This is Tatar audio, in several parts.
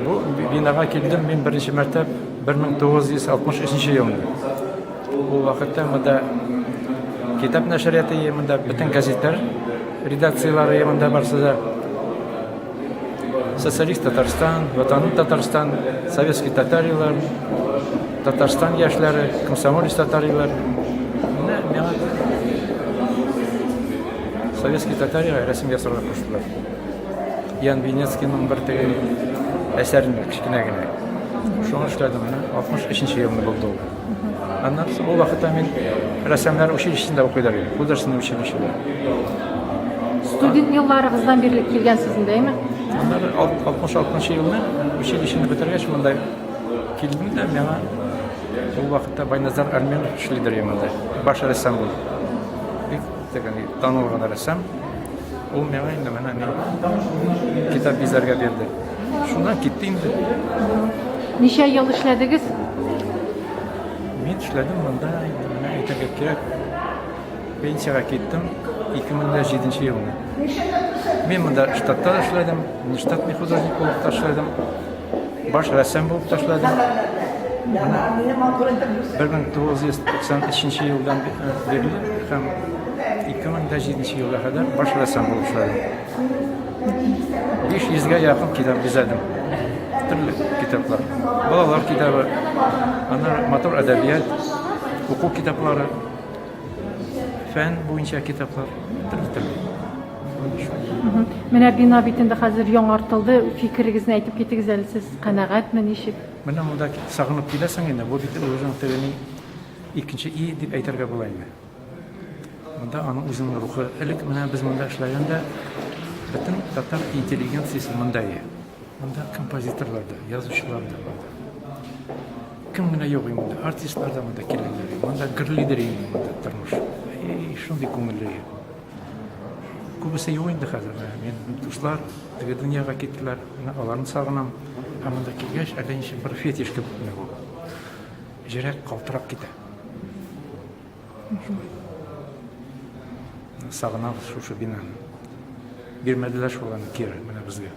Bu binaga keldim men birinchi marta 1963 yilda. Bu vaqtda menda kitob nashriyati, menda butun gazetlar redaksiyalari menda barsida Sotsialist Tatarstan, Vatanın Tatarstan, Sovetskiy Tatariylar, Tatarstan yoshlari, Komsomolец Tatariylar. Meni Sovetskiy Tatariylar rasm yasarga qo'shdilar. Yan Vinetskiyning bir tegi eserini kichkinagina. Shuni ishladim mana 63-yilda bo'ldi u. Andan so'ng u vaqtda men rasmlar училищесida o'qidim. Художественное училищеда. Student yıllarınızdan beri kelgensizin değil mi? Onlar 66-yilda училищені bitirgach bunday keldim de meni u vaqtda Baynazar Armenov ishlaydir yemanda. Bosh rassom bo'ldi. Degani tanilgan rassom. U meni endi mana kitob bizlarga berdi. Shundan ketdi endi. Necha yıl ishladingiz? Men ishladim bunda, mana aytga kerak. Pensiyaga ketdim 2007-yilda. Men bunda shtatda ishladim, shtatniy художник bo'lib tashladim. Bosh rassom bo'lib tashladim. 1993-yildan beri ham 2007-yilga qadar bosh rassom bo'lib ishladim. 500 ga yaqin kitob bizadim. Turli kitoblar. Bolalar kitobi, ana motor adabiyot, o'quv kitoblari, fan bo'yicha kitoblar, turli. Mana bino bitinde hozir yong'ortildi. Fikringizni aytib ketingiz, siz qanoatmi, nechik? Mana bunda sog'inib kelasan endi, bu bitta o'zining tilining ikkinchi i deb aytarga bo'laymi. Bunda uning o'zining ruhi, ilk mana biz bunda ishlaganda butun tatar intelligensiyasi bunday. Bunda kompozitorlarda, yozuvchilarda bor. Kimgina yo'q endi, artistlarda bunda kelganlar. Bunda girlidir endi bunda turmush. Shunday ko'ngilli. Ko'pisi yo'q endi hozir. Men do'stlar degan dunyoga ketdilar. Ularni sog'inam. Hamda kelgach, adanchi bir fetish qilib bu. Yurak qaltirab ketadi. Sog'inam shu binani. Bermadilar shularni kerak mana bizga.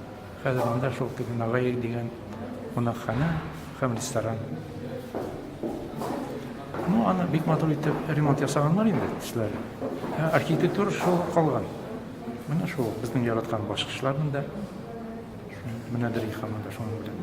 Hozir bunda shu nag'ay degan xonaqxona ham restoran. Ну, ana bek motor etib remont yasaganlar endi sizlar. Arxitektura shu qolgan. Mana shu bizning yaratgan boshqishlar bunda. Mana direk hamda shuni bilan.